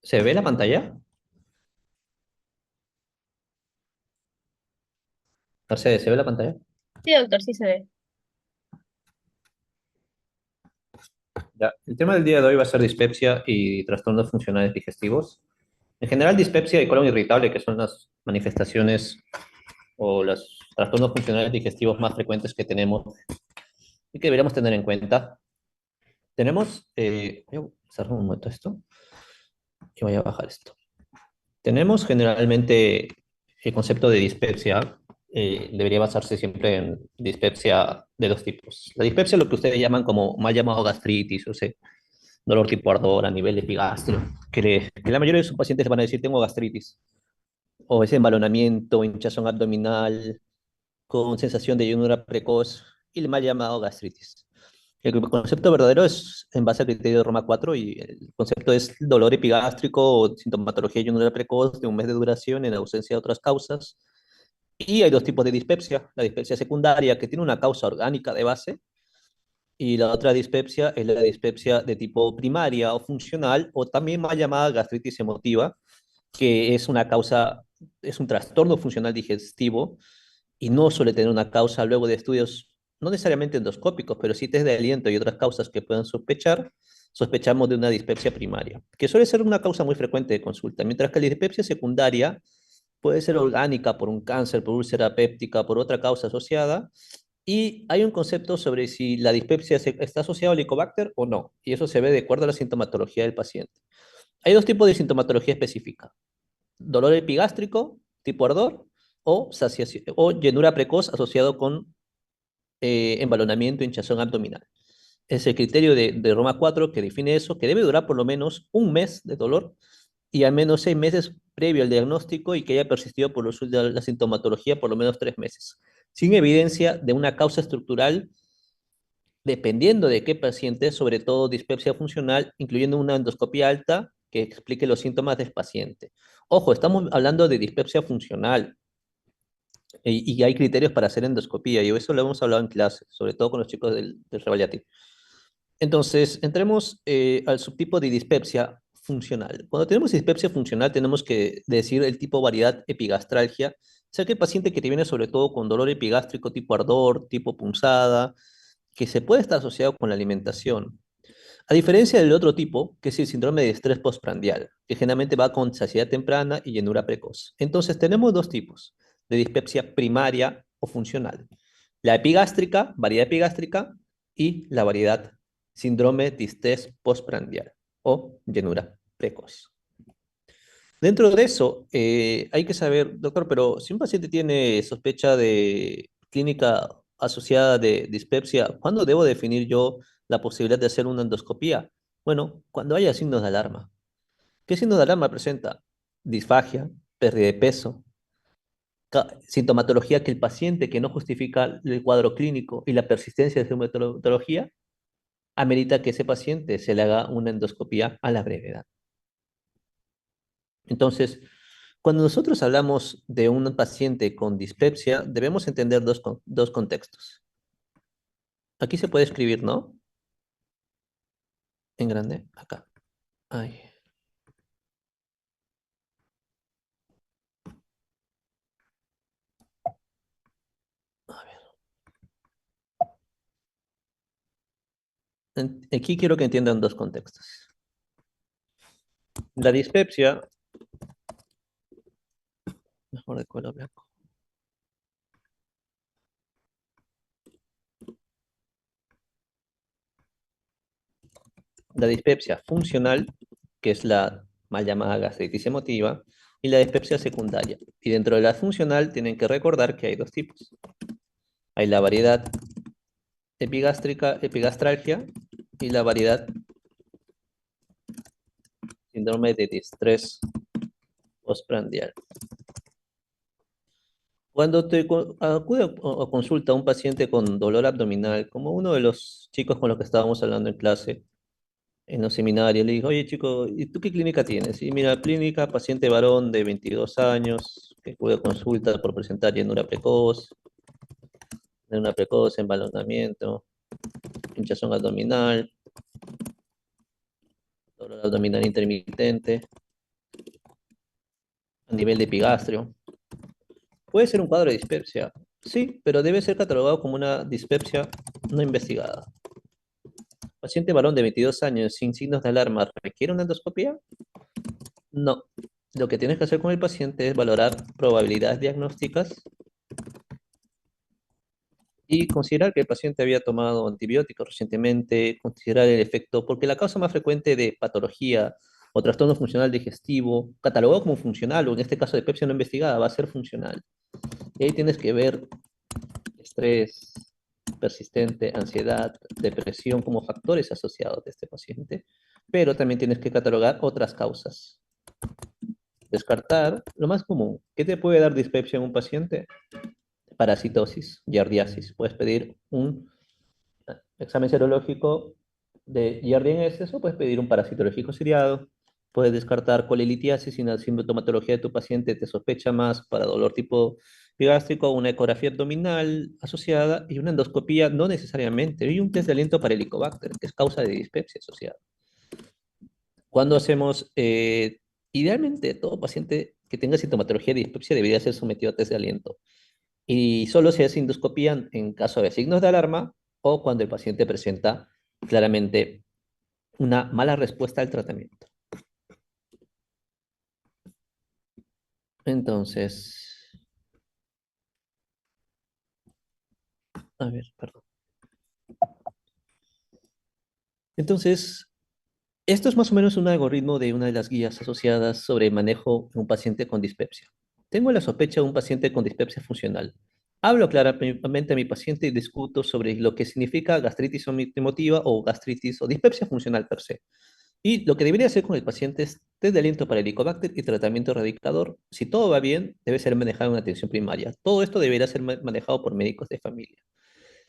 ¿Se ve la pantalla? Mercedes, ¿se ve la pantalla? Sí, doctor, sí se ve. Ya. El tema del día de hoy va a ser dispepsia y trastornos funcionales digestivos. En general, dispepsia y colon irritable, que son las manifestaciones o los trastornos funcionales digestivos más frecuentes que tenemos y que deberíamos tener en cuenta. Voy a cerrar un momento esto y voy a bajar esto. Tenemos generalmente el concepto de dispepsia, debería basarse siempre en dispepsia de dos tipos. La dispepsia es lo que ustedes llaman como mal llamado gastritis, o sea, dolor tipo ardor a nivel epigastrio, que la mayoría de sus pacientes van a decir tengo gastritis, o ese embalonamiento, hinchazón abdominal, con sensación de llenura precoz, y el mal llamado gastritis. El concepto verdadero es en base al criterio de Roma 4 y el concepto es dolor epigástrico o sintomatología de llenura precoz de un mes de duración en ausencia de otras causas. Y hay dos tipos de dispepsia, la dispepsia secundaria que tiene una causa orgánica de base y la otra dispepsia es la dispepsia de tipo primaria o funcional o también más llamada gastritis emotiva, que es una causa, es un trastorno funcional digestivo y no suele tener una causa luego de estudios, no necesariamente endoscópicos, pero sí test de aliento y otras causas que puedan sospechar, sospechamos de una dispepsia primaria, que suele ser una causa muy frecuente de consulta, mientras que la dispepsia secundaria puede ser orgánica por un cáncer, por úlcera péptica, por otra causa asociada, y hay un concepto sobre si la dispepsia está asociada al Helicobacter o no, y eso se ve de acuerdo a la sintomatología del paciente. Hay dos tipos de sintomatología específica: dolor epigástrico, tipo ardor, o, o llenura precoz asociado con embalonamiento, hinchazón abdominal. Es el criterio de Roma 4 que define eso, que debe durar por lo menos un mes de dolor y al menos 6 meses previo al diagnóstico y que haya persistido por la sintomatología por lo menos 3 meses, sin evidencia de una causa estructural, dependiendo de qué paciente, sobre todo dispepsia funcional, incluyendo una endoscopia alta que explique los síntomas del paciente. Ojo, estamos hablando de dispepsia funcional y hay criterios para hacer endoscopía y eso lo hemos hablado en clase, sobre todo con los chicos del Revalidati. Entonces, entremos al subtipo de dispepsia funcional. Cuando tenemos dispepsia funcional, tenemos que decir el tipo variedad epigastralgia, es aquel paciente que te viene sobre todo con dolor epigástrico tipo ardor, tipo punzada, que se puede estar asociado con la alimentación. A diferencia del otro tipo, que es el síndrome de estrés postprandial, que generalmente va con saciedad temprana y llenura precoz. Entonces, tenemos dos tipos de dispepsia primaria o funcional: la epigástrica, variedad epigástrica, y la variedad síndrome de estrés postprandial o llenura precoz. Dentro de eso, hay que saber, doctor, pero si un paciente tiene sospecha de clínica asociada de dispepsia, ¿cuándo debo definir yo la posibilidad de hacer una endoscopía? Bueno, cuando haya signos de alarma. ¿Qué signos de alarma presenta? Disfagia, pérdida de peso, sintomatología que el paciente que no justifica el cuadro clínico y la persistencia de su sintomatología amerita que ese paciente se le haga una endoscopía a la brevedad. Entonces, cuando nosotros hablamos de un paciente con dispepsia, debemos entender dos contextos. Aquí se puede escribir, ¿no? En grande, acá. Ay, a ver. Aquí quiero que entiendan dos contextos. La dispepsia, mejor de color blanco. La dispepsia funcional, que es la mal llamada gastritis emotiva, y la dispepsia secundaria. Y dentro de la funcional tienen que recordar que hay dos tipos. Hay la variedad epigástrica, epigastralgia, y la variedad síndrome de distrés postprandial. Cuando acude o consulta a un paciente con dolor abdominal, como uno de los chicos con los que estábamos hablando en clase, en los seminarios, le digo, oye chico, ¿y tú qué clínica tienes? Y mira, clínica, paciente varón de 22 años, que acude a consulta por presentar llenura precoz, embalonamiento, hinchazón abdominal, dolor abdominal intermitente. a nivel de epigastrio. Puede ser un cuadro de dispepsia, sí, pero debe ser catalogado como una dispepsia no investigada. Paciente varón de 22 años sin signos de alarma, ¿requiere una endoscopia? No. Lo que tienes que hacer con el paciente es valorar probabilidades diagnósticas y considerar que el paciente había tomado antibióticos recientemente, considerar el efecto, porque la causa más frecuente de patología o trastorno funcional digestivo, catalogado como funcional, o en este caso de pepsia no investigada, va a ser funcional. Y ahí tienes que ver estrés persistente, ansiedad, depresión como factores asociados de este paciente, pero también tienes que catalogar otras causas. Descartar lo más común. ¿Qué te puede dar dispepsia en un paciente? Parasitosis, giardiasis. Puedes pedir un examen serológico de Giardia en exceso, puedes pedir un parasitológico seriado, puedes descartar colelitiasis si la sintomatología de tu paciente te sospecha más para dolor tipo gástrico, una ecografía abdominal asociada y una endoscopía no necesariamente, y un test de aliento para Helicobacter, que es causa de dispepsia asociada. Cuando hacemos, idealmente todo paciente que tenga sintomatología de dispepsia debería ser sometido a test de aliento. Y solo se hace endoscopía en caso de signos de alarma o cuando el paciente presenta claramente una mala respuesta al tratamiento. Entonces, a ver, perdón. Entonces, esto es más o menos un algoritmo de una de las guías asociadas sobre manejo de un paciente con dispepsia. Tengo la sospecha de un paciente con dispepsia funcional. Hablo claramente a mi paciente y discuto sobre lo que significa gastritis emotiva o gastritis o dispepsia funcional per se. Y lo que debería hacer con el paciente es test de aliento para Helicobacter y tratamiento erradicador. Si todo va bien, debe ser manejado en atención primaria. Todo esto debería ser manejado por médicos de familia.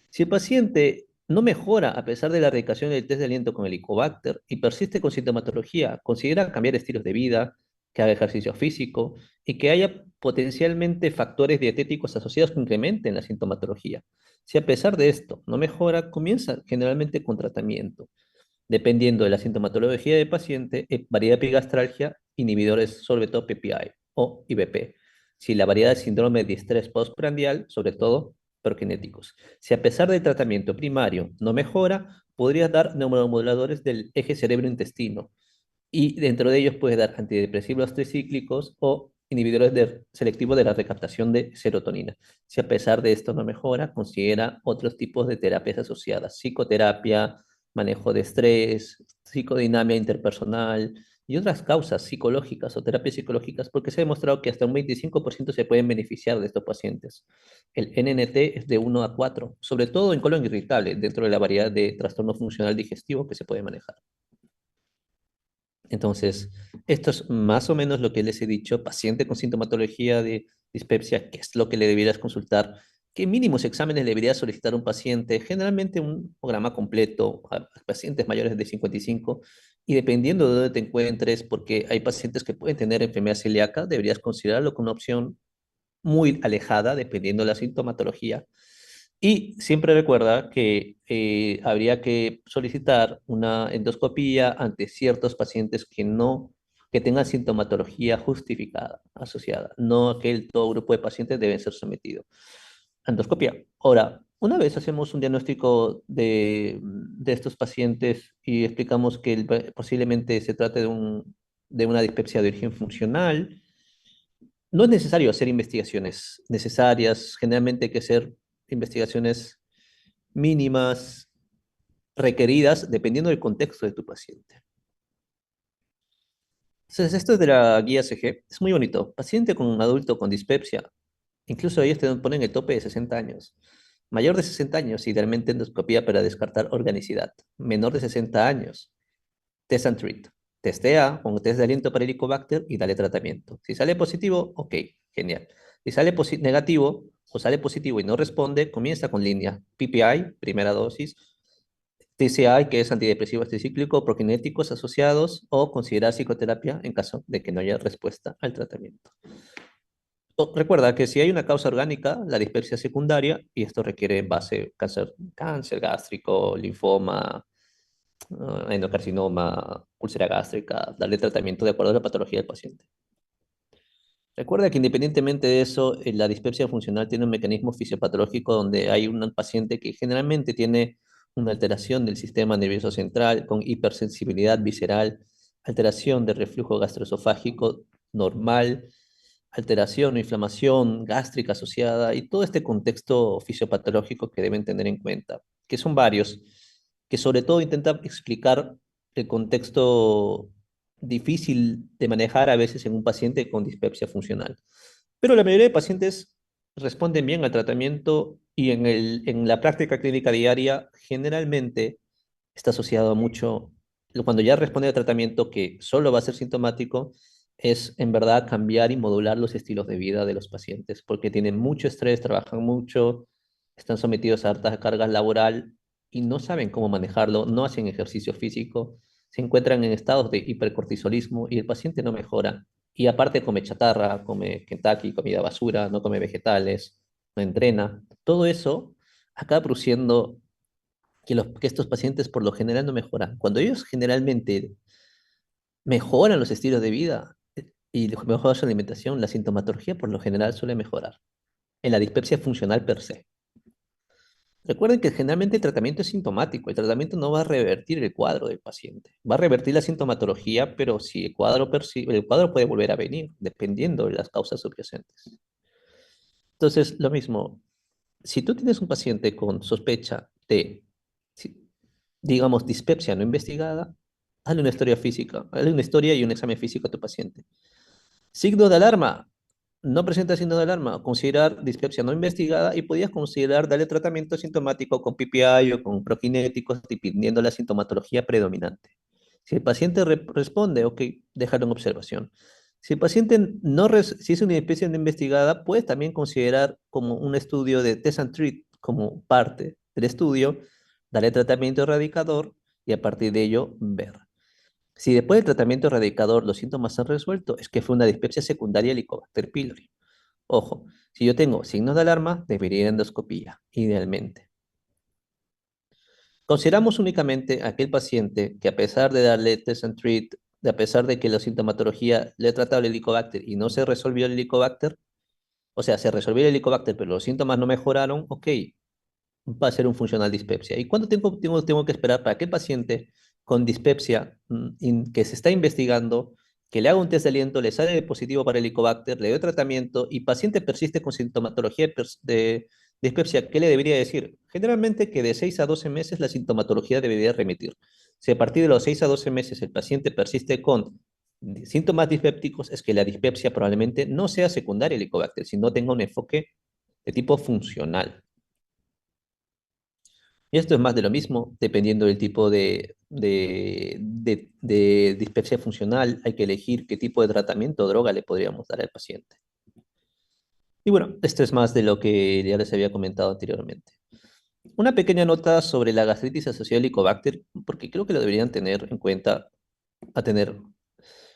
Si el paciente no mejora a pesar de la erradicación del test de aliento con Helicobacter y persiste con sintomatología, considera cambiar estilos de vida, que haga ejercicio físico y que haya potencialmente factores dietéticos asociados que incrementen la sintomatología. Si a pesar de esto no mejora, comienza generalmente con tratamiento. Dependiendo de la sintomatología del paciente, variedad de epigastralgia, inhibidores, sobre todo PPI o IBP. Si la variedad de síndrome de estrés postprandial, sobre todo prokinéticos. Si a pesar del tratamiento primario no mejora, podría dar neuromoduladores del eje cerebro-intestino y dentro de ellos puede dar antidepresivos tricíclicos o inhibidores selectivos de la recaptación de serotonina. Si a pesar de esto no mejora, considera otros tipos de terapias asociadas, psicoterapia, manejo de estrés, psicodinamia interpersonal y otras causas psicológicas o terapias psicológicas, porque se ha demostrado que hasta un 25% se pueden beneficiar de estos pacientes. El NNT es de 1 a 4, sobre todo en colon irritable, dentro de la variedad de trastorno funcional digestivo que se puede manejar. Entonces, esto es más o menos lo que les he dicho, paciente con sintomatología de dispepsia, qué es lo que le debieras consultar, qué mínimos exámenes le debería solicitar un paciente, generalmente un programa completo a pacientes mayores de 55, y dependiendo de dónde te encuentres, porque hay pacientes que pueden tener enfermedad celíaca, deberías considerarlo como una opción muy alejada, dependiendo de la sintomatología. Y siempre recuerda que habría que solicitar una endoscopía ante ciertos pacientes que tengan sintomatología justificada, asociada. No que todo grupo de pacientes deben ser sometidos a endoscopia. Ahora, una vez hacemos un diagnóstico de estos pacientes y explicamos que posiblemente se trate de una dispepsia de origen funcional, no es necesario hacer investigaciones necesarias, generalmente hay que hacer investigaciones mínimas requeridas dependiendo del contexto de tu paciente. Entonces, esto es de la guía CG, es muy bonito. Paciente con un adulto con dispepsia, incluso ellos te ponen el tope de 60 años. Mayor de 60 años, idealmente endoscopía para descartar organicidad. Menor de 60 años, test and treat. Testea con test de aliento para Helicobacter y dale tratamiento. Si sale positivo, ok, genial. Si sale negativo o sale positivo y no responde, comienza con línea PPI, primera dosis, TCI, que es antidepresivo tricíclico, prokinéticos asociados, o considerar psicoterapia en caso de que no haya respuesta al tratamiento. Recuerda que si hay una causa orgánica, la dispepsia secundaria, y esto requiere base cáncer gástrico, linfoma, endocarcinoma, úlcera gástrica, darle tratamiento de acuerdo a la patología del paciente. Recuerda que independientemente de eso, la dispepsia funcional tiene un mecanismo fisiopatológico donde hay un paciente que generalmente tiene una alteración del sistema nervioso central con hipersensibilidad visceral, alteración del reflujo gastroesofágico normal, alteración o inflamación gástrica asociada y todo este contexto fisiopatológico que deben tener en cuenta, que son varios, que sobre todo intentan explicar el contexto difícil de manejar a veces en un paciente con dispepsia funcional. Pero la mayoría de pacientes responden bien al tratamiento y en la práctica clínica diaria generalmente está asociado mucho, cuando ya responde al tratamiento que solo va a ser sintomático, es en verdad cambiar y modular los estilos de vida de los pacientes, porque tienen mucho estrés, trabajan mucho, están sometidos a alta carga laboral y no saben cómo manejarlo, no hacen ejercicio físico, se encuentran en estados de hipercortisolismo y el paciente no mejora. Y aparte come chatarra, come Kentucky, comida basura, no come vegetales, no entrena. Todo eso acaba produciendo que estos pacientes por lo general no mejoran. Cuando ellos generalmente mejoran los estilos de vida y mejoran su alimentación, la sintomatología por lo general suele mejorar en la dispepsia funcional per se. Recuerden que generalmente el tratamiento es sintomático, el tratamiento no va a revertir el cuadro del paciente, va a revertir la sintomatología, pero si el cuadro puede volver a venir dependiendo de las causas subyacentes. Entonces, lo mismo, si tú tienes un paciente con sospecha de, digamos, dispepsia no investigada, hazle una historia física, hazle una historia y un examen físico a tu paciente. Signo de alarma, no presenta signo de alarma, considerar dispepsia no investigada y podías considerar darle tratamiento sintomático con PPI o con prokinéticos, dependiendo de la sintomatología predominante. Si el paciente responde, ok, déjalo en observación. Si el paciente si es una especie no investigada, puedes también considerar como un estudio de test and treat como parte del estudio, darle tratamiento erradicador y a partir de ello ver. Si después del tratamiento erradicador los síntomas se han resuelto, es que fue una dispepsia secundaria Helicobacter pylori. Ojo, si yo tengo signos de alarma, debería ir a endoscopía, idealmente. Consideramos únicamente aquel paciente que a pesar de darle test and treat, a pesar de que la sintomatología le he tratado el Helicobacter y no se resolvió el Helicobacter, o sea, se resolvió el Helicobacter, pero los síntomas no mejoraron, ok, va a ser un funcional dispepsia. ¿Y cuánto tiempo tengo que esperar para que el paciente con dispepsia que se está investigando, que le haga un test de aliento, le sale positivo para el Helicobacter, le doy tratamiento y paciente persiste con sintomatología de dispepsia? ¿Qué le debería decir? Generalmente que de 6 a 12 meses la sintomatología debería remitir. Si a partir de los 6 a 12 meses el paciente persiste con síntomas dispépticos, es que la dispepsia probablemente no sea secundaria al Helicobacter, sino tenga un enfoque de tipo funcional. Y esto es más de lo mismo, dependiendo del tipo de dispepsia funcional, hay que elegir qué tipo de tratamiento o droga le podríamos dar al paciente. Y bueno, esto es más de lo que ya les había comentado anteriormente. Una pequeña nota sobre la gastritis asociada al Helicobacter, porque creo que lo deberían tener en cuenta a tener.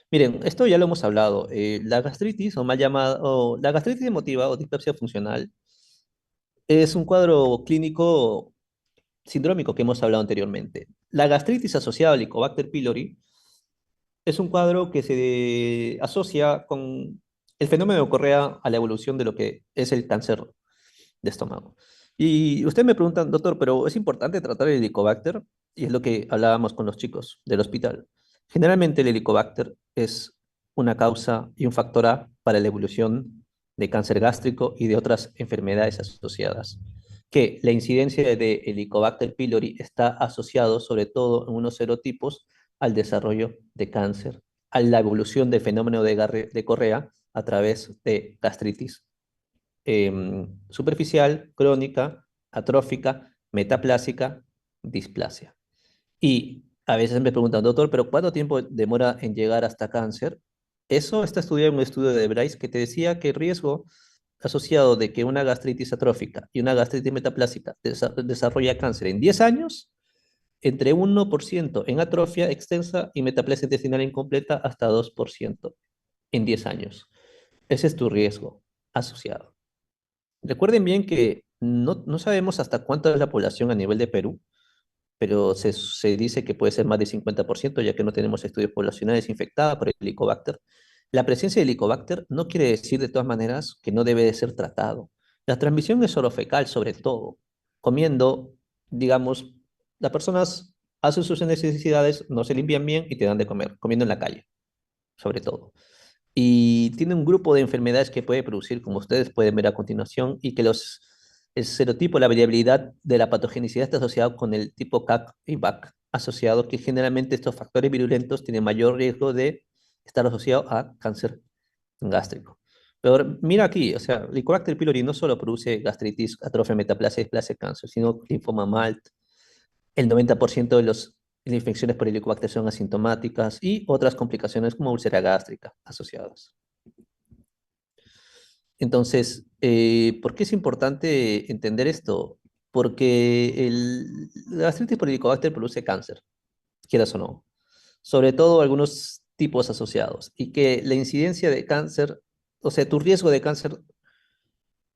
Miren, esto ya lo hemos hablado. La gastritis, o mal llamada, o la gastritis emotiva o dispepsia funcional, es un cuadro clínico sindrómico que hemos hablado anteriormente. La gastritis asociada al Helicobacter pylori es un cuadro que se asocia con el fenómeno de Correa a la evolución de lo que es el cáncer de estómago. Y usted me pregunta, doctor, pero ¿es importante tratar el Helicobacter? Y es lo que hablábamos con los chicos del hospital. Generalmente el Helicobacter es una causa y un factor A para la evolución de cáncer gástrico y de otras enfermedades asociadas. Que la incidencia de Helicobacter pylori está asociado sobre todo en unos serotipos al desarrollo de cáncer, a la evolución del fenómeno de Correa a través de gastritis superficial, crónica, atrófica, metaplásica, displasia. Y a veces me preguntan, doctor, ¿pero cuánto tiempo demora en llegar hasta cáncer? Eso está estudiado en un estudio de Bryce que te decía que el riesgo asociado de que una gastritis atrófica y una gastritis metaplásica desarrolla cáncer en 10 años, entre 1% en atrofia extensa y metaplasia intestinal incompleta hasta 2% en 10 años. Ese es tu riesgo asociado. Recuerden bien que no sabemos hasta cuánto es la población a nivel de Perú, pero se dice que puede ser más de 50%, ya que no tenemos estudios poblacionales infectados por el Helicobacter. La presencia de Helicobacter no quiere decir de todas maneras que no debe de ser tratado. La transmisión es orofecal sobre todo. Comiendo, digamos, las personas hacen sus necesidades, no se limpian bien y te dan de comer, comiendo en la calle, sobre todo. Y tiene un grupo de enfermedades que puede producir, como ustedes pueden ver a continuación, y que el serotipo, la variabilidad de la patogenicidad está asociado con el tipo CAC y BAC asociado, que generalmente estos factores virulentos tienen mayor riesgo de estar asociados a cáncer gástrico. Pero mira aquí, o sea, el Helicobacter pylori no solo produce gastritis, atrofia, metaplasia y displasia, cáncer, sino linfoma MALT. El 90% de las infecciones por Helicobacter son asintomáticas y otras complicaciones como úlcera gástrica asociadas. Entonces, ¿por qué es importante entender esto? Porque la gastritis por Helicobacter produce cáncer, quieras o no, sobre todo algunos tipos asociados, y que la incidencia de cáncer, o sea, tu riesgo de cáncer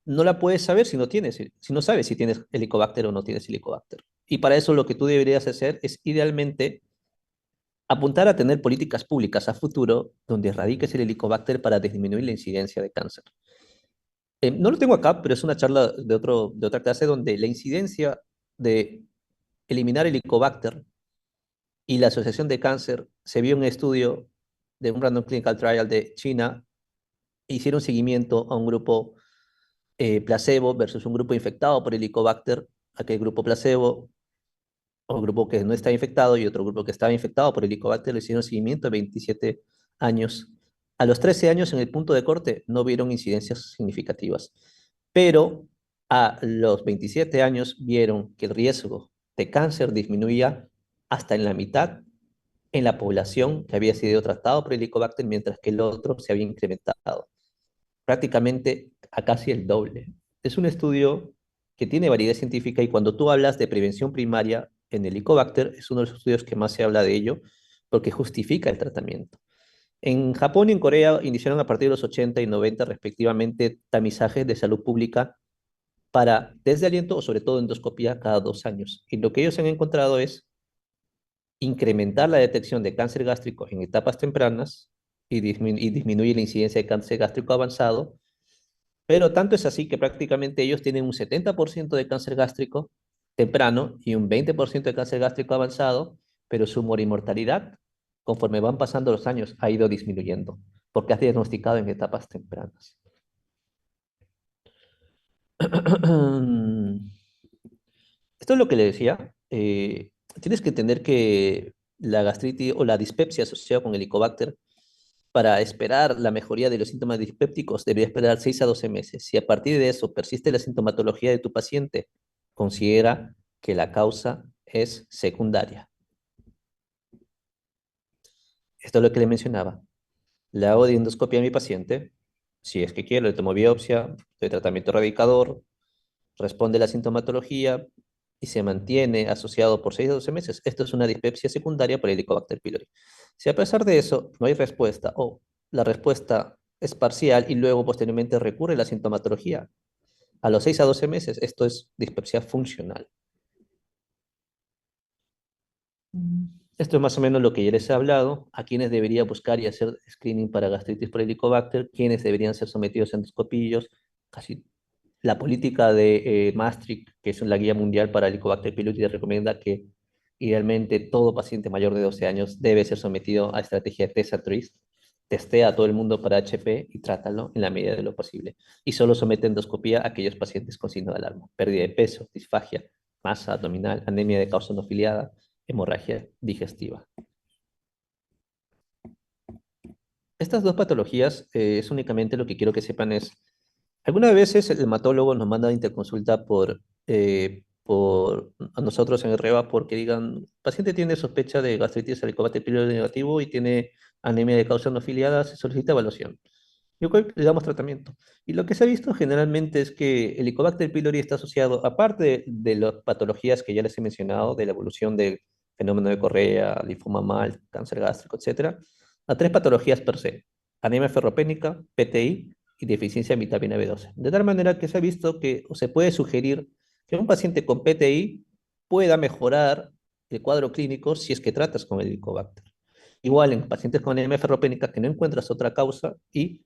no la puedes saber si no tienes, si no sabes si tienes Helicobacter o no tienes Helicobacter. Y para eso lo que tú deberías hacer es idealmente apuntar a tener políticas públicas a futuro donde erradiques el Helicobacter para disminuir la incidencia de cáncer. No lo tengo acá, pero es una charla de otra clase donde la incidencia de eliminar el Helicobacter y la asociación de cáncer se vio en un estudio de un random clinical trial de China. Hicieron seguimiento a un grupo placebo versus un grupo infectado por Helicobacter, aquel grupo placebo o grupo que no está infectado y otro grupo que estaba infectado por Helicobacter, le hicieron seguimiento de 27 años. A los 13 años en el punto de corte no vieron incidencias significativas, pero a los 27 años vieron que el riesgo de cáncer disminuía hasta en la mitad en la población que había sido tratado por Helicobacter, mientras que el otro se había incrementado prácticamente a casi el doble. Es un estudio que tiene validez científica y cuando tú hablas de prevención primaria en Helicobacter, es uno de los estudios que más se habla de ello porque justifica el tratamiento. En Japón y en Corea iniciaron a partir de los 80 y 90 respectivamente tamizajes de salud pública para test de aliento o sobre todo endoscopía cada 2 años. Y lo que ellos han encontrado es incrementar la detección de cáncer gástrico en etapas tempranas y disminuye la incidencia de cáncer gástrico avanzado, pero tanto es así que prácticamente ellos tienen un 70% de cáncer gástrico temprano y un 20% de cáncer gástrico avanzado, pero su mortalidad, conforme van pasando los años, ha ido disminuyendo, porque ha diagnosticado en etapas tempranas. Esto es lo que le decía. Tienes que entender que la gastritis o la dispepsia asociada con Helicobacter, para esperar la mejoría de los síntomas dispépticos, debería esperar 6 a 12 meses. Si a partir de eso persiste la sintomatología de tu paciente, considera que la causa es secundaria. Esto es lo que le mencionaba. Le hago de endoscopia a mi paciente. Si es que quiero, le tomo biopsia, doy tratamiento erradicador, responde la sintomatología y se mantiene asociado por 6 a 12 meses. Esto es una dispepsia secundaria por Helicobacter pylori. Si a pesar de eso no hay respuesta o la respuesta es parcial y luego posteriormente recurre la sintomatología, a los 6 a 12 meses esto es dispepsia funcional. Esto es más o menos lo que ya les he hablado, a quienes debería buscar y hacer screening para gastritis por Helicobacter, quienes deberían ser sometidos a endoscopillos, casi la política de Maastricht, que es la guía mundial para Helicobacter pylori, recomienda que idealmente todo paciente mayor de 12 años debe ser sometido a estrategia de TESA-TRIS, testea a todo el mundo para HP y trátalo en la medida de lo posible. Y solo somete endoscopía a aquellos pacientes con signo de alarma, pérdida de peso, disfagia, masa abdominal, anemia de causa no filiada, hemorragia digestiva. Estas dos patologías es únicamente lo que quiero que sepan es, algunas veces el hematólogo nos manda interconsulta por a nosotros en el REVA porque digan, el paciente tiene sospecha de gastritis helicobacter pylori negativo y tiene anemia de causa no filiada, se solicita evaluación. Y ok, le damos tratamiento. Y lo que se ha visto generalmente es que el Helicobacter pylori está asociado, aparte de las patologías que ya les he mencionado, de la evolución del fenómeno de Correa, linfoma mal, cáncer gástrico, etcétera, a tres patologías per se: anemia ferropénica, PTI y deficiencia de vitamina B12. De tal manera que se ha visto que o se puede sugerir que un paciente con PTI pueda mejorar el cuadro clínico si es que tratas con el Helicobacter. igual en pacientes con anemia ferropénica que no encuentras otra causa y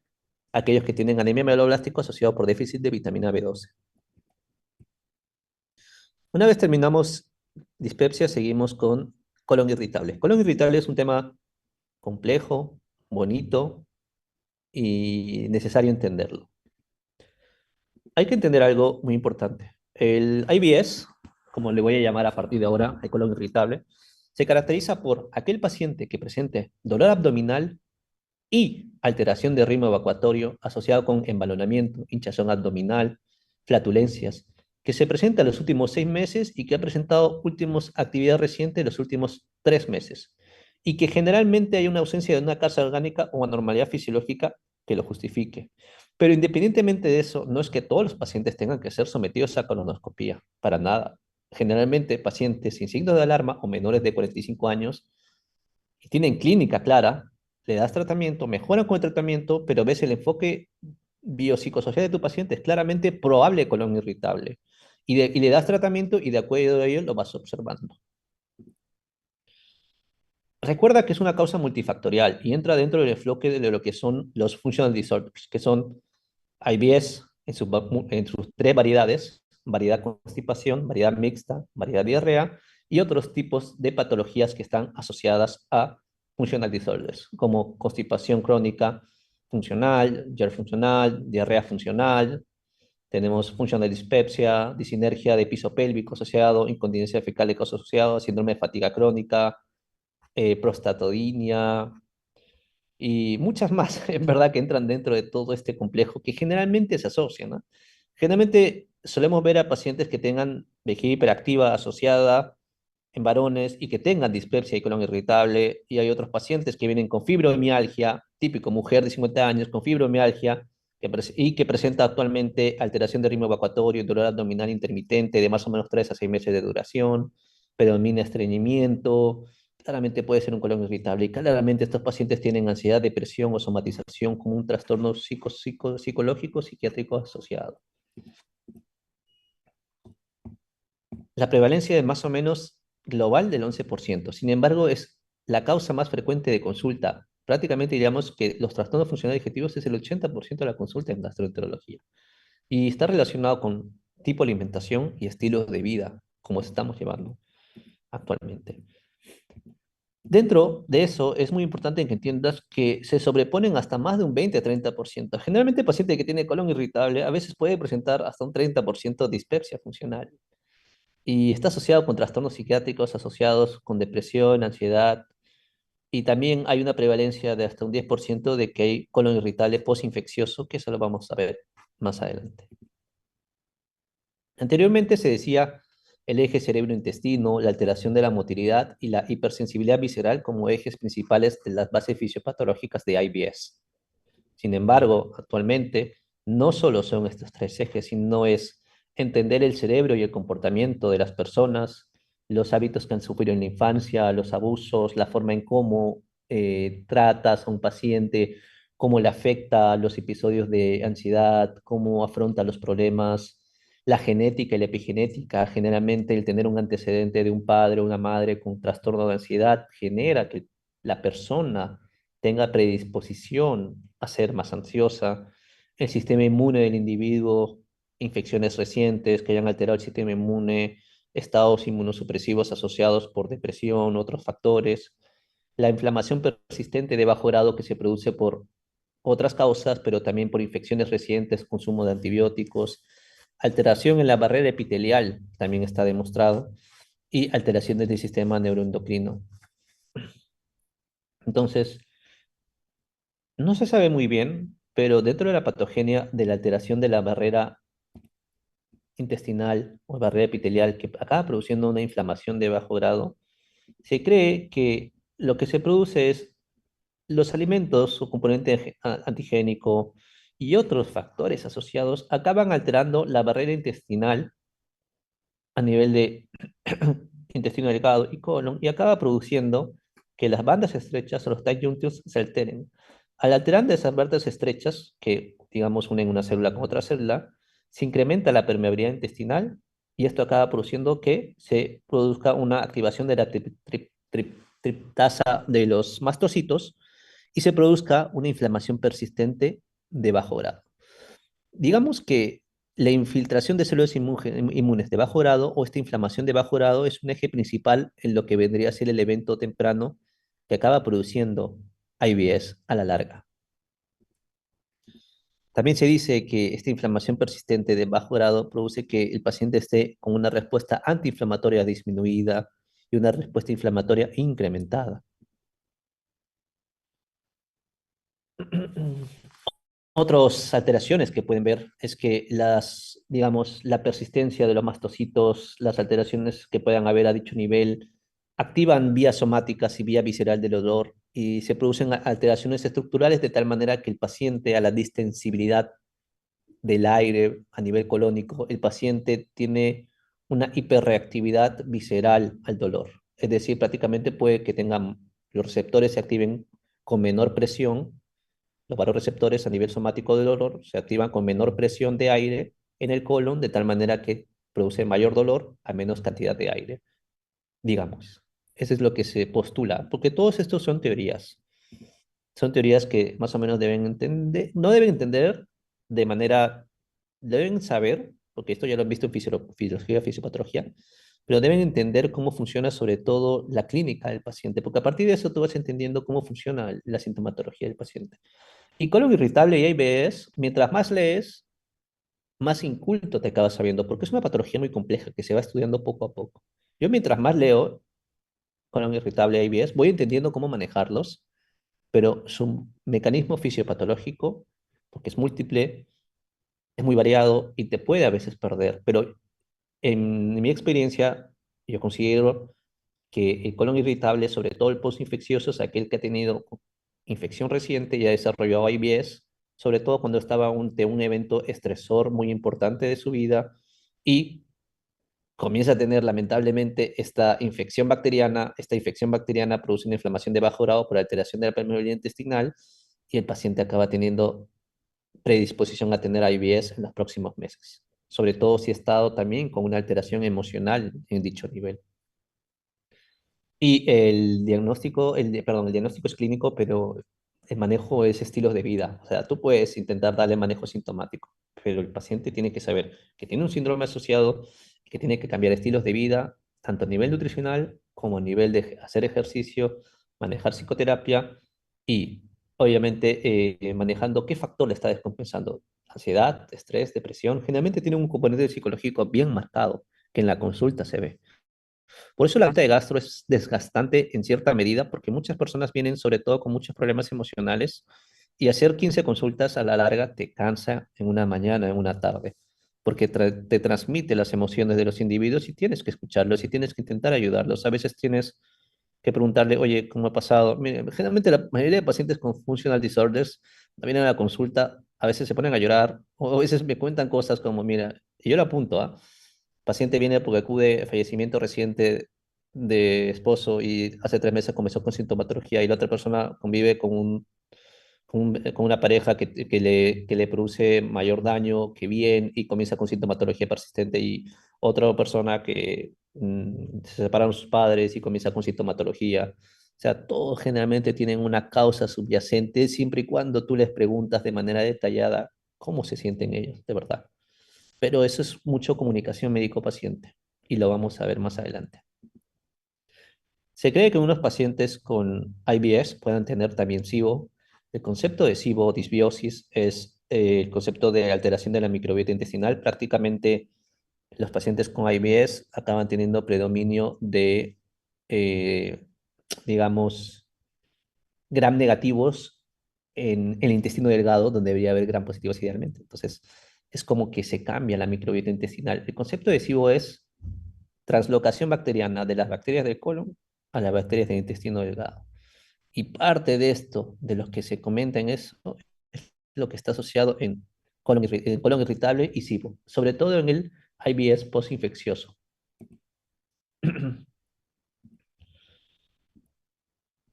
aquellos que tienen anemia megaloblástico asociado por déficit de vitamina B12. Una vez terminamos dispepsia, seguimos con colon irritable. Colon irritable es un tema complejo, bonito y necesario entenderlo. Hay que entender algo muy importante. El IBS, como le voy a llamar a partir de ahora, el colon irritable, se caracteriza por aquel paciente que presente dolor abdominal y alteración de ritmo evacuatorio asociado con embalonamiento, hinchazón abdominal, flatulencias, que se presenta en los últimos 6 meses y que ha presentado últimos actividad reciente en los últimos 3 meses, y que generalmente hay una ausencia de una carga orgánica o anormalidad fisiológica que lo justifique. Pero independientemente de eso, no es que todos los pacientes tengan que ser sometidos a colonoscopía, para nada. Generalmente, pacientes sin signos de alarma o menores de 45 años que tienen clínica clara, le das tratamiento, mejoran con el tratamiento, pero ves el enfoque biopsicosocial de tu paciente, es claramente probable colon irritable. Y le das tratamiento y de acuerdo a ello lo vas observando. Recuerda que es una causa multifactorial y entra dentro del enfoque de lo que son los functional disorders, que son IBS en sus tres variedades: variedad constipación, variedad mixta, variedad diarrea, y otros tipos de patologías que están asociadas a functional disorders, como constipación crónica funcional, GER funcional, diarrea funcional. Tenemos funcional dispepsia, disinergia de piso pélvico asociado, incontinencia fecal asociado, síndrome de fatiga crónica, prostatodinia, y muchas más, en verdad, que entran dentro de todo este complejo que generalmente se asocian, ¿no? Generalmente solemos ver a pacientes que tengan vejiga hiperactiva asociada en varones y que tengan dispepsia y colon irritable, y hay otros pacientes que vienen con fibromialgia, típico mujer de 50 años con fibromialgia, y que presenta actualmente alteración de ritmo evacuatorio, dolor abdominal intermitente de más o menos 3 a 6 meses de duración, predomina estreñimiento. Claramente puede ser un colon irritable, y claramente estos pacientes tienen ansiedad, depresión o somatización como un trastorno psicológico psiquiátrico asociado. La prevalencia es más o menos global del 11%. Sin embargo, es la causa más frecuente de consulta. Prácticamente diríamos que los trastornos funcionales digestivos es el 80% de la consulta en gastroenterología. Y está relacionado con tipo de alimentación y estilos de vida, como estamos llevando actualmente. Dentro de eso, es muy importante que entiendas que se sobreponen hasta más de un 20 a 30%. Generalmente, el paciente que tiene colon irritable a veces puede presentar hasta un 30% de dispepsia funcional, y está asociado con trastornos psiquiátricos asociados con depresión, ansiedad, y también hay una prevalencia de hasta un 10% de que hay colon irritable postinfeccioso, que eso lo vamos a ver más adelante. Anteriormente se decía el eje cerebro-intestino, la alteración de la motilidad y la hipersensibilidad visceral como ejes principales de las bases fisiopatológicas de IBS. Sin embargo, actualmente no solo son estos tres ejes, sino es entender el cerebro y el comportamiento de las personas, los hábitos que han sufrido en la infancia, los abusos, la forma en cómo tratas a un paciente, cómo le afecta los episodios de ansiedad, cómo afronta los problemas, la genética y la epigenética. Generalmente el tener un antecedente de un padre o una madre con trastorno de ansiedad genera que la persona tenga predisposición a ser más ansiosa. El sistema inmune del individuo, infecciones recientes que hayan alterado el sistema inmune, estados inmunosupresivos asociados por depresión, otros factores, la inflamación persistente de bajo grado que se produce por otras causas, pero también por infecciones recientes, consumo de antibióticos, alteración en la barrera epitelial, también está demostrado, y alteraciones del sistema neuroendocrino. Entonces, no se sabe muy bien, pero dentro de la patogenia de la alteración de la barrera intestinal o barrera epitelial que acaba produciendo una inflamación de bajo grado, se cree que lo que se produce es los alimentos, su componente antigénico y otros factores asociados acaban alterando la barrera intestinal a nivel de intestino delgado y colon, y acaba produciendo que las bandas estrechas o los tight junctions se alteren. Al alterar esas bandas estrechas, que digamos unen una célula con otra célula, se incrementa la permeabilidad intestinal, y esto acaba produciendo que se produzca una activación de la triptasa de los mastocitos y se produzca una inflamación persistente de bajo grado. Digamos que la infiltración de células inmunes de bajo grado o esta inflamación de bajo grado es un eje principal en lo que vendría a ser el evento temprano que acaba produciendo IBS a la larga. También se dice que esta inflamación persistente de bajo grado produce que el paciente esté con una respuesta antiinflamatoria disminuida y una respuesta inflamatoria incrementada. Otras alteraciones que pueden ver es que digamos, la persistencia de los mastocitos, las alteraciones que puedan haber a dicho nivel, activan vías somáticas y vía visceral del dolor y se producen alteraciones estructurales de tal manera que el paciente a la distensibilidad del aire a nivel colónico, el paciente tiene una hiperreactividad visceral al dolor. Es decir, prácticamente puede que tengan los receptores se activen con menor presión, los varoreceptores a nivel somático del dolor se activan con menor presión de aire en el colon, de tal manera que produce mayor dolor a menos cantidad de aire, digamos. Eso es lo que se postula, porque todos estos son teorías. Son teorías que más o menos deben entender, no deben entender de manera, deben saber, porque esto ya lo han visto en fisiología, fisiopatología, pero deben entender cómo funciona sobre todo la clínica del paciente, porque a partir de eso tú vas entendiendo cómo funciona la sintomatología del paciente. Y colon irritable y IBS, mientras más lees, más inculto te acabas sabiendo, porque es una patología muy compleja que se va estudiando poco a poco. Yo mientras más leo colon irritable y IBS, voy entendiendo cómo manejarlos, pero su mecanismo fisiopatológico, porque es múltiple, es muy variado y te puede a veces perder, pero en mi experiencia, yo considero que el colon irritable, sobre todo el postinfeccioso, es aquel que ha tenido infección reciente y ha desarrollado IBS, sobre todo cuando estaba ante un evento estresor muy importante de su vida y comienza a tener lamentablemente esta infección bacteriana produce una inflamación de bajo grado por alteración de la permeabilidad intestinal y el paciente acaba teniendo predisposición a tener IBS en los próximos meses, sobre todo si ha estado también con una alteración emocional en dicho nivel. Y perdón, el diagnóstico es clínico, pero el manejo es estilos de vida. O sea, tú puedes intentar darle manejo sintomático, pero el paciente tiene que saber que tiene un síndrome asociado, que tiene que cambiar estilos de vida, tanto a nivel nutricional como a nivel de hacer ejercicio, manejar psicoterapia y, obviamente, manejando qué factor le está descompensando. Ansiedad, estrés, depresión, generalmente tiene un componente psicológico bien marcado, que en la consulta se ve. Por eso la venta de gastro es desgastante en cierta medida, porque muchas personas vienen sobre todo con muchos problemas emocionales y hacer 15 consultas a la larga te cansa en una mañana, en una tarde, porque te transmite las emociones de los individuos y tienes que escucharlos y tienes que intentar ayudarlos. A veces tienes que preguntarle, oye, ¿cómo ha pasado? Mire, generalmente la mayoría de pacientes con functional disorders vienen a la consulta, a veces se ponen a llorar o a veces me cuentan cosas como, mira, y yo lo apunto, ¿ah? Paciente viene porque acude a fallecimiento reciente de esposo y hace 3 meses comenzó con sintomatología y la otra persona convive con una pareja que le produce mayor daño que bien y comienza con sintomatología persistente y otra persona que se separaron sus padres y comienza con sintomatología. O sea, todos generalmente tienen una causa subyacente siempre y cuando tú les preguntas de manera detallada cómo se sienten ellos, de verdad. Pero eso es mucho comunicación médico-paciente y lo vamos a ver más adelante. Se cree que unos pacientes con IBS puedan tener también SIBO. El concepto de SIBO, disbiosis, es el concepto de alteración de la microbiota intestinal. Prácticamente los pacientes con IBS acaban teniendo predominio de, eh, digamos, gram negativos en el intestino delgado, donde debería haber gram positivos idealmente. Entonces, es como que se cambia la microbiota intestinal. El concepto de SIBO es translocación bacteriana de las bacterias del colon a las bacterias del intestino delgado. Y parte de esto, de los que se comenta en eso, es lo que está asociado en colon irritable y SIBO, sobre todo en el IBS postinfeccioso.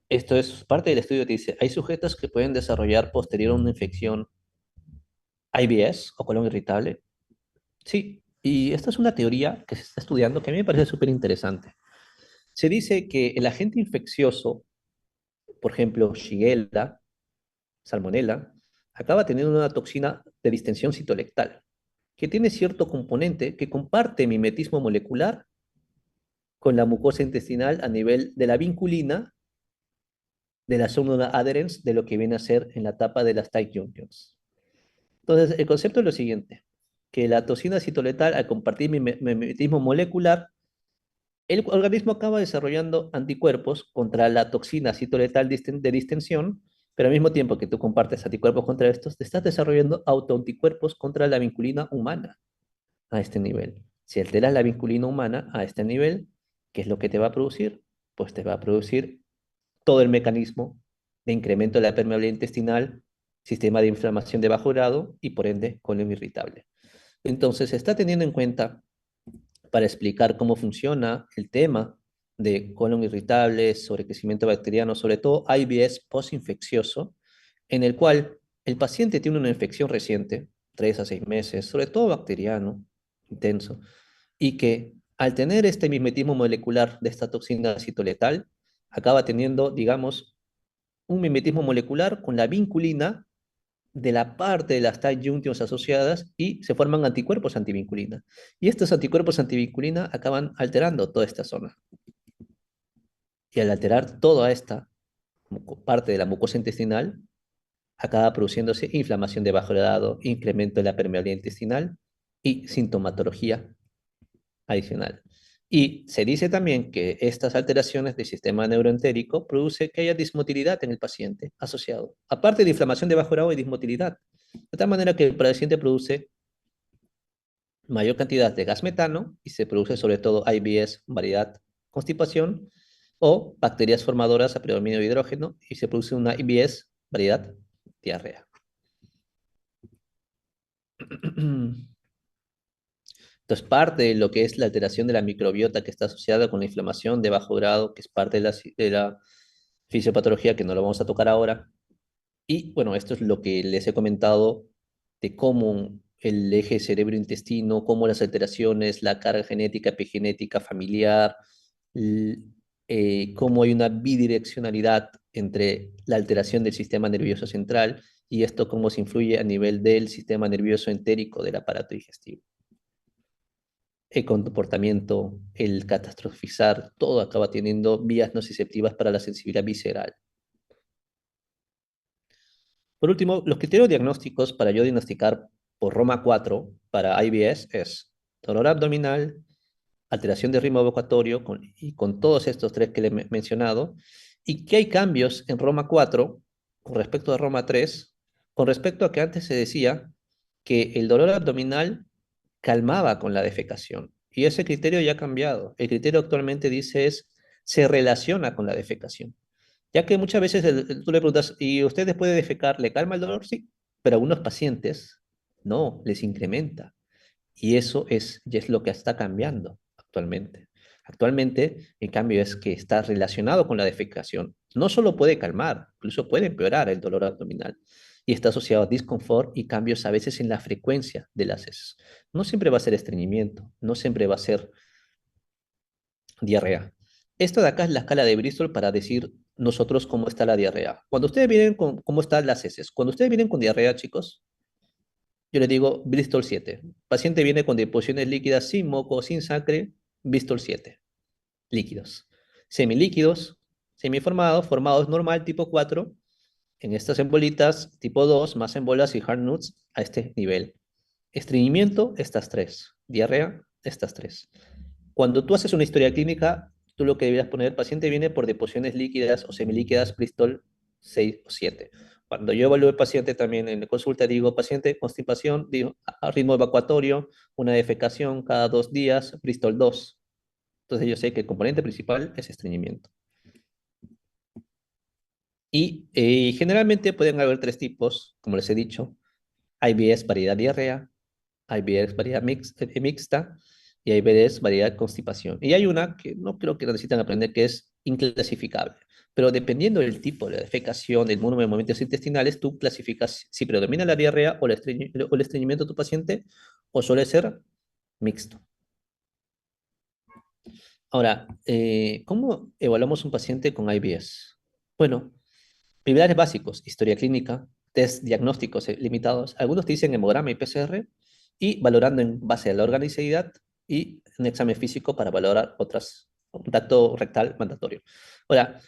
Esto es parte del estudio que dice, hay sujetos que pueden desarrollar posterior a una infección IBS o colon irritable. Sí, y esta es una teoría que se está estudiando que a mí me parece súper interesante. Se dice que el agente infeccioso, por ejemplo, Shigella, Salmonella, acaba teniendo una toxina de distensión citolectal, que tiene cierto componente que comparte mimetismo molecular con la mucosa intestinal a nivel de la vinculina de la zona adherens de lo que viene a ser en la etapa de las tight junctions. Entonces, el concepto es lo siguiente, que la toxina citoletal, al compartir mimetismo molecular, el organismo acaba desarrollando anticuerpos contra la toxina citoletal de distensión, pero al mismo tiempo que tú compartes anticuerpos contra estos, te estás desarrollando autoanticuerpos contra la vinculina humana a este nivel. Si alteras la vinculina humana a este nivel, ¿qué es lo que te va a producir? Pues te va a producir todo el mecanismo de incremento de la permeabilidad intestinal, sistema de inflamación de bajo grado y por ende colon irritable. Entonces, se está teniendo en cuenta para explicar cómo funciona el tema de colon irritable, sobrecrecimiento bacteriano, sobre todo IBS postinfeccioso, en el cual el paciente tiene una infección reciente, 3 a 6 meses, sobre todo bacteriano, intenso, y que al tener este mimetismo molecular de esta toxina citoletal, acaba teniendo, digamos, un mimetismo molecular con la vinculina de la parte de las tight junctions asociadas y se forman anticuerpos antivinculina. Y estos anticuerpos antivinculina acaban alterando toda esta zona. Y al alterar toda esta parte de la mucosa intestinal, acaba produciéndose inflamación de bajo grado, incremento de la permeabilidad intestinal y sintomatología adicional. Y se dice también que estas alteraciones del sistema neuroentérico produce que haya dismotilidad en el paciente asociado. Aparte de inflamación de bajo grado, hay dismotilidad. De tal manera que el paciente produce mayor cantidad de gas metano y se produce sobre todo IBS, variedad, constipación o bacterias formadoras a predominio de hidrógeno y se produce una IBS, variedad, diarrea. Entonces, parte de lo que es la alteración de la microbiota que está asociada con la inflamación de bajo grado, que es parte de la fisiopatología que no lo vamos a tocar ahora. Y bueno, esto es lo que les he comentado de cómo el eje cerebro-intestino, cómo las alteraciones, la carga genética, epigenética, familiar, cómo hay una bidireccionalidad entre la alteración del sistema nervioso central y esto cómo se influye a nivel del sistema nervioso entérico del aparato digestivo. El comportamiento, el catastrofizar, todo acaba teniendo vías nociceptivas para la sensibilidad visceral. Por último, los criterios diagnósticos para yo diagnosticar por Roma 4 para IBS es dolor abdominal, alteración de ritmo evacuatorio y con todos estos tres que le he mencionado, y que hay cambios en Roma 4 con respecto a Roma 3, con respecto a que antes se decía que el dolor abdominal calmaba con la defecación, y ese criterio ya ha cambiado. El criterio actualmente dice se relaciona con la defecación. Ya que muchas veces tú le preguntas, ¿y usted después de defecar le calma el dolor? Sí, pero a algunos pacientes no, les incrementa. Y eso ya es lo que está cambiando actualmente. Actualmente, el cambio es que está relacionado con la defecación. No solo puede calmar, incluso puede empeorar el dolor abdominal. Y está asociado a disconfort y cambios a veces en la frecuencia de las heces. No siempre va a ser estreñimiento, no siempre va a ser diarrea. Esto de acá es la escala de Bristol para decir nosotros cómo está la diarrea. Cuando ustedes vienen con cómo están las heces, cuando ustedes vienen con diarrea, chicos, yo les digo Bristol 7. Paciente viene con deposiciones líquidas sin moco, sin sangre, Bristol 7. Líquidos. Semilíquidos, semiformados, formados normal, tipo 4. En estas embolitas, tipo 2, más embolas y hard nuts a este nivel. Estreñimiento, estas tres. Diarrea, estas tres. Cuando tú haces una historia clínica, tú lo que deberías poner, el paciente viene por deposiciones líquidas o semilíquidas, Bristol 6 o 7. Cuando yo evalúo al paciente también en la consulta, digo, paciente, constipación, digo, a ritmo evacuatorio, una defecación cada 2 días, Bristol 2. Entonces yo sé que el componente principal es estreñimiento. Y generalmente pueden haber tres tipos, como les he dicho, IBS, variedad diarrea, IBS variedad mixta y IBS variedad constipación. Y hay una que no creo que necesitan aprender que es inclasificable. Pero dependiendo del tipo de la defecación, del número de movimientos intestinales, tú clasificas si predomina la diarrea o el estreñimiento de tu paciente o suele ser mixto. Ahora, ¿cómo evaluamos un paciente con IBS? Bueno, pilares básicos, historia clínica, test diagnósticos limitados. Algunos te dicen hemograma y PCR y valorando en base a la organicidad y un examen físico para valorar otras, un dato rectal mandatorio. Ahora,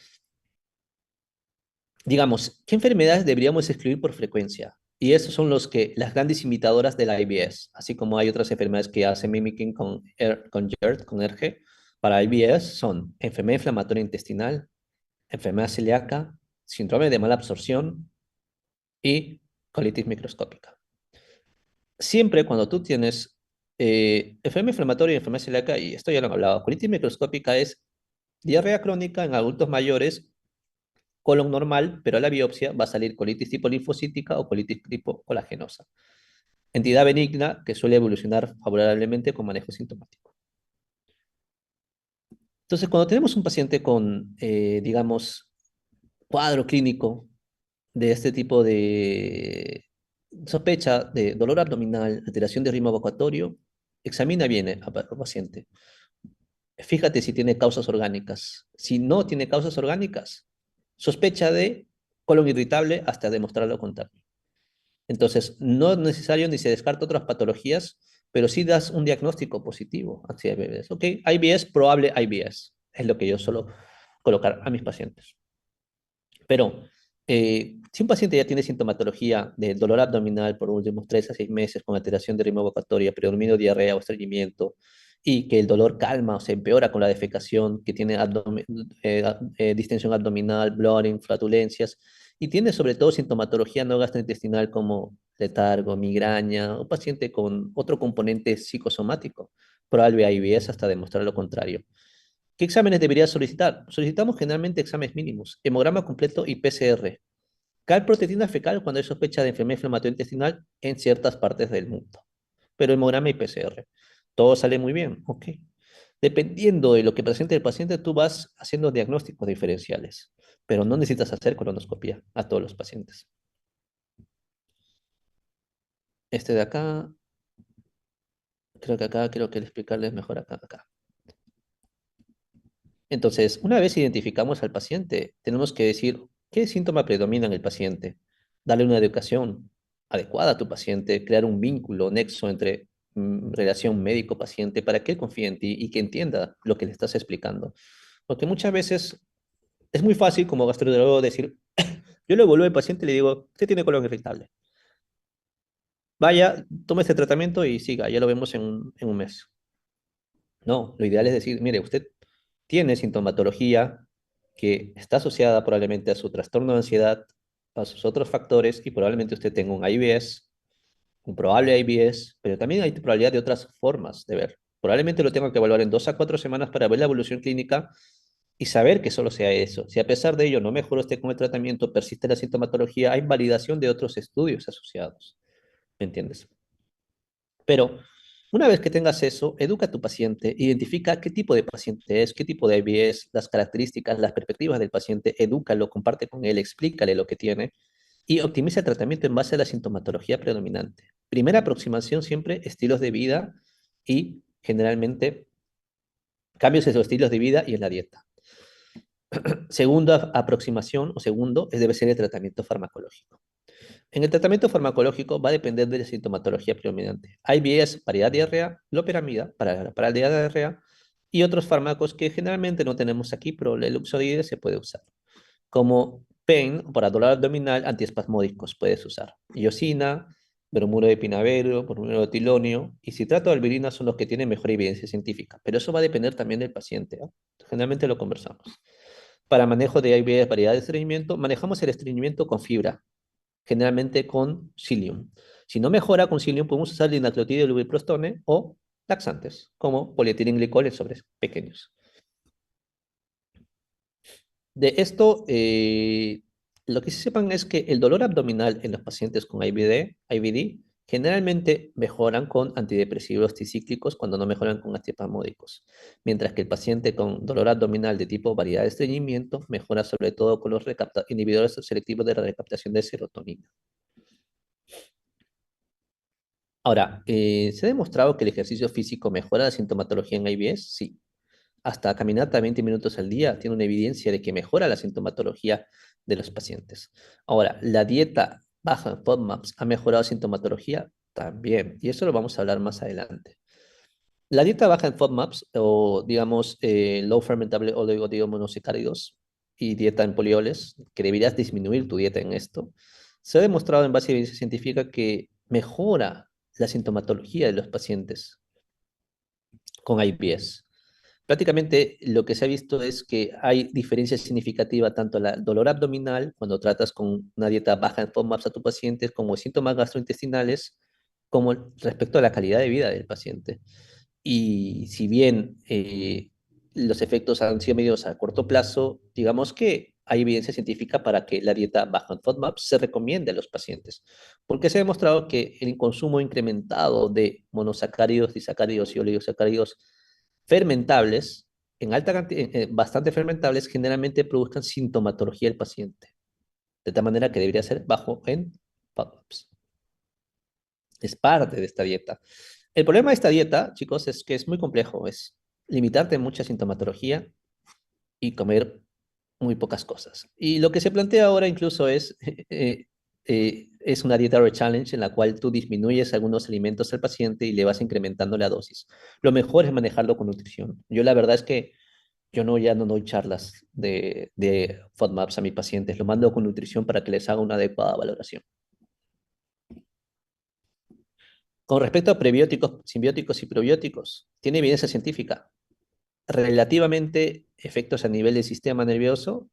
digamos, ¿qué enfermedades deberíamos excluir por frecuencia? Y esos son las grandes imitadoras de la IBS, así como hay otras enfermedades que hacen mimicking con GERD, con ERG. Para IBS son enfermedad inflamatoria intestinal, enfermedad celíaca, síndrome de mala absorción y colitis microscópica. Siempre cuando tú tienes enfermedad inflamatoria y enfermedad celíaca, y esto ya lo he hablado, colitis microscópica es diarrea crónica en adultos mayores, colon normal, pero a la biopsia va a salir colitis tipo linfocítica o colitis tipo colagenosa. Entidad benigna que suele evolucionar favorablemente con manejo sintomático. Entonces, cuando tenemos un paciente con, digamos, cuadro clínico de este tipo de sospecha de dolor abdominal, alteración de ritmo evacuatorio, examina bien al paciente. Fíjate si tiene causas orgánicas. Si no tiene causas orgánicas, sospecha de colon irritable hasta demostrar lo contrario. Entonces, no es necesario ni se descarta otras patologías, pero sí das un diagnóstico positivo hacia IBS. Ok, IBS, probable IBS, es lo que yo suelo colocar a mis pacientes. Pero si un paciente ya tiene sintomatología de dolor abdominal por los últimos 3 a 6 meses con alteración de ritmo evacuatoria, predominio, diarrea o estreñimiento, y que el dolor calma o se empeora con la defecación, que tiene distensión abdominal, bloating, flatulencias, y tiene sobre todo sintomatología no gastrointestinal como letargo, migraña, o paciente con otro componente psicosomático, probable IBS hasta demostrar lo contrario. ¿Qué exámenes debería solicitar? Solicitamos generalmente exámenes mínimos, hemograma completo y PCR. Calproteína fecal cuando hay sospecha de enfermedad inflamatoria intestinal en ciertas partes del mundo. Pero hemograma y PCR. Todo sale muy bien, ok. Dependiendo de lo que presente el paciente, tú vas haciendo diagnósticos diferenciales, pero no necesitas hacer colonoscopia a todos los pacientes. Este de acá, creo que explicarles mejor acá. Entonces, una vez identificamos al paciente, tenemos que decir qué síntoma predomina en el paciente, darle una educación adecuada a tu paciente, crear un vínculo, nexo entre relación médico-paciente para que él confíe en ti y que entienda lo que le estás explicando. Porque muchas veces es muy fácil como gastroenterólogo decir, yo le evalúo al paciente y le digo, usted tiene colon irritable. Vaya, tome este tratamiento y siga, ya lo vemos en un mes. No, lo ideal es decir, mire, usted tiene sintomatología que está asociada probablemente a su trastorno de ansiedad, a sus otros factores y probablemente usted tenga un IBS, un probable IBS, pero también hay probabilidad de otras formas de ver. Probablemente lo tenga que evaluar en 2 a 4 semanas para ver la evolución clínica y saber que solo sea eso. Si a pesar de ello no mejoró usted con el tratamiento, persiste la sintomatología, hay validación de otros estudios asociados. ¿Me entiendes? Pero una vez que tengas eso, educa a tu paciente, identifica qué tipo de paciente es, qué tipo de IBS, las características, las perspectivas del paciente, edúcalo, comparte con él, explícale lo que tiene y optimiza el tratamiento en base a la sintomatología predominante. Primera aproximación siempre estilos de vida y generalmente cambios en los estilos de vida y en la dieta. Segunda aproximación o segundo debe ser el tratamiento farmacológico. En el tratamiento farmacológico va a depender de la sintomatología predominante. Hay vías para diarrea, loperamida para la diarrea y otros fármacos que generalmente no tenemos aquí, pero el Luxodide se puede usar. Como pain para dolor abdominal, antiespasmódicos puedes usar. Iosina, bromuro de pinabero, bromuro de tilonio y citrato de albirina son los que tienen mejor evidencia científica, pero eso va a depender también del paciente, ¿no? Generalmente lo conversamos. Para manejo de IBS, variedad de estreñimiento, manejamos el estreñimiento con fibra, generalmente con psyllium. Si no mejora con psyllium, podemos usar linaclotide, lubiprostone o laxantes, como polietilenglicol en sobres pequeños. De esto, lo que sí sepan es que el dolor abdominal en los pacientes con IBD generalmente mejoran con antidepresivos tricíclicos cuando no mejoran con antipamódicos, mientras que el paciente con dolor abdominal de tipo variedad de estreñimiento mejora sobre todo con los inhibidores selectivos de la recaptación de serotonina. Ahora, ¿se ha demostrado que el ejercicio físico mejora la sintomatología en IBS? Sí. hasta caminata 20 minutos al día tiene una evidencia de que mejora la sintomatología de los pacientes. Ahora, la dieta baja en FODMAPs ha mejorado sintomatología también, y eso lo vamos a hablar más adelante. La dieta baja en FODMAPs o digamos low fermentable oligomonosacáridos y dieta en polioles, que deberías disminuir tu dieta en esto, se ha demostrado en base a evidencia científica que mejora la sintomatología de los pacientes con IBS. Prácticamente lo que se ha visto es que hay diferencia significativa tanto en el dolor abdominal cuando tratas con una dieta baja en FODMAPs a tu paciente como síntomas gastrointestinales como respecto a la calidad de vida del paciente. Y si bien los efectos han sido medidos a corto plazo, digamos que hay evidencia científica para que la dieta baja en FODMAPs se recomiende a los pacientes, porque se ha demostrado que el consumo incrementado de monosacáridos, disacáridos y oligosacáridos fermentables, en alta cantidad, bastante fermentables, generalmente produzcan sintomatología del paciente, de tal manera que debería ser bajo en FODMAPs. Es parte de esta dieta. El problema de esta dieta, chicos, es que es muy complejo. Es limitarte en mucha sintomatología y comer muy pocas cosas. Y lo que se plantea ahora incluso es una dieta challenge en la cual tú disminuyes algunos alimentos al paciente y le vas incrementando la dosis. Lo mejor es manejarlo con nutrición. Yo la verdad es que yo no, ya no doy charlas de FODMAPs a mis pacientes. Lo mando con nutrición para que les haga una adecuada valoración. Con respecto a prebióticos, simbióticos y probióticos, tiene evidencia científica. Relativamente efectos a nivel del sistema nervioso,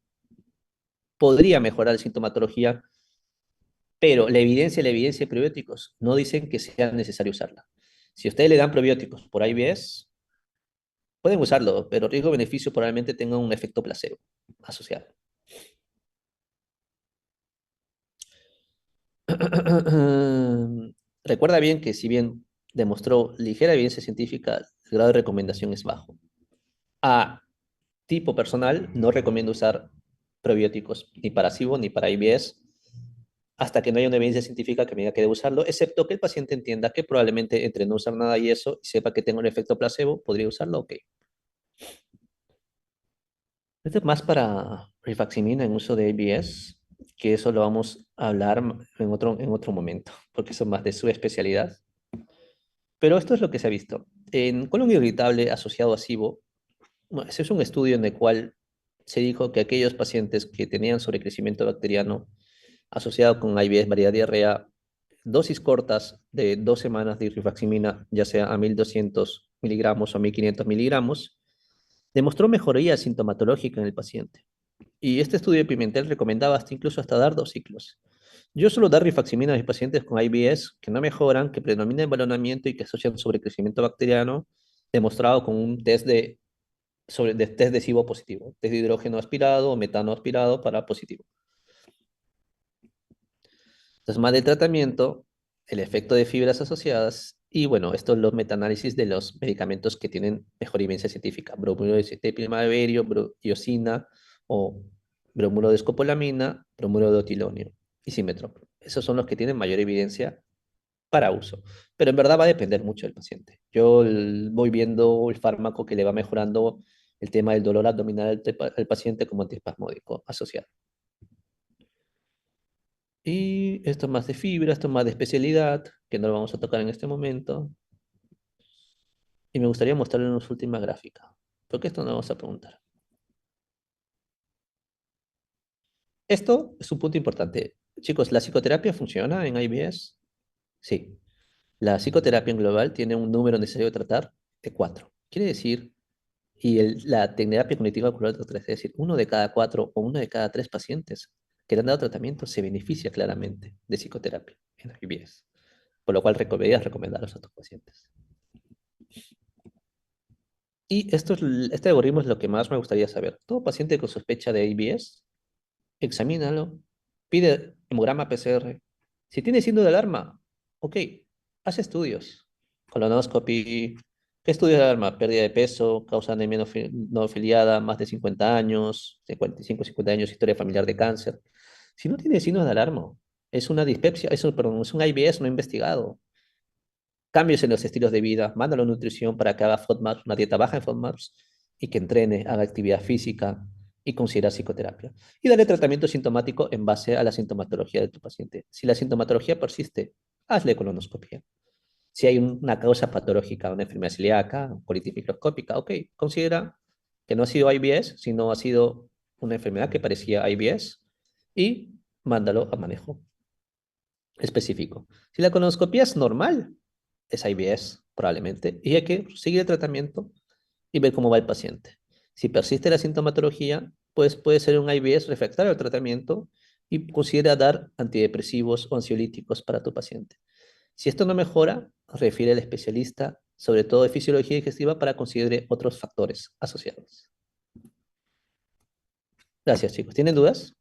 podría mejorar la sintomatología, pero la evidencia de probióticos no dicen que sea necesario usarla. Si ustedes le dan probióticos por IBS, pueden usarlo, pero riesgo-beneficio probablemente tenga un efecto placebo asociado. Recuerda bien que si bien demostró ligera evidencia científica, el grado de recomendación es bajo. A tipo personal, no recomiendo usar probióticos ni para SIBO ni para IBS hasta que no haya una evidencia científica que me diga que debe usarlo, excepto que el paciente entienda que probablemente entre no usar nada y eso, y sepa que tenga un efecto placebo, podría usarlo, ok. Esto es más para rifaximin en uso de IBS, que eso lo vamos a hablar en otro momento, porque eso es más de su especialidad. Pero esto es lo que se ha visto. En colon irritable asociado a SIBO, bueno, ese es un estudio en el cual se dijo que aquellos pacientes que tenían sobrecrecimiento bacteriano asociado con IBS, variedad diarrea, dosis cortas de 2 semanas de rifaximina, ya sea a 1200 miligramos o 1500 miligramos, demostró mejoría sintomatológica en el paciente. Y este estudio de Pimentel recomendaba incluso hasta dar 2 ciclos. Yo suelo dar rifaximina a mis pacientes con IBS que no mejoran, que predomina el balonamiento y que asocian sobrecrecimiento bacteriano, demostrado con un test de SIBO positivo, test de hidrógeno aspirado o metano aspirado para positivo. Entonces, más del tratamiento, el efecto de fibras asociadas y bueno, esto es los metaanálisis de los medicamentos que tienen mejor evidencia científica, bromuro de primaverio, iosina o bromuro de escopolamina, bromuro de otilonio y simetropro. Esos son los que tienen mayor evidencia para uso, pero en verdad va a depender mucho del paciente. Yo voy viendo el fármaco que le va mejorando el tema del dolor abdominal al paciente como antiespasmódico asociado. Y esto es más de fibra, esto es más de especialidad, que no lo vamos a tocar en este momento. Y me gustaría mostrarle una última gráfica, porque esto no lo vamos a preguntar. Esto es un punto importante. Chicos, ¿la psicoterapia funciona en IBS? Sí. La psicoterapia en global tiene un número necesario de tratar de 4. Quiere decir, la terapia cognitiva ocular es decir, 1 de cada 4 o 1 de cada 3 pacientes que le han dado tratamiento se beneficia claramente de psicoterapia en IBS, por lo cual deberías recomendarlos a tus pacientes. Y este algoritmo es lo que más me gustaría saber. Todo paciente con sospecha de IBS, examínalo, pide hemograma PCR. Si tiene signo de alarma, ok, haz estudios. Colonoscopy, ¿qué estudios de alarma? Pérdida de peso, causa anemia no afiliada, más de 50 años, 55, 50 años, historia familiar de cáncer. Si no tiene signos de alarma, es una dispepsia, perdón, es un IBS no investigado. Cambios en los estilos de vida, mándalo a nutrición para que haga FODMAPs, una dieta baja en FODMAPs, y que entrene, haga actividad física y considera psicoterapia. Y darle tratamiento sintomático en base a la sintomatología de tu paciente. Si la sintomatología persiste, hazle colonoscopia. Si hay una causa patológica, una enfermedad celíaca, colitis microscópica, ok, considera que no ha sido IBS, sino ha sido una enfermedad que parecía IBS y mándalo a manejo específico. Si la colonoscopia es normal, es IBS probablemente, y hay que seguir el tratamiento y ver cómo va el paciente. Si persiste la sintomatología, pues puede ser un IBS refractario al tratamiento y considera dar antidepresivos o ansiolíticos para tu paciente. Si esto no mejora, refiere al especialista, sobre todo de fisiología digestiva, para considerar otros factores asociados. Gracias, chicos. ¿Tienen dudas?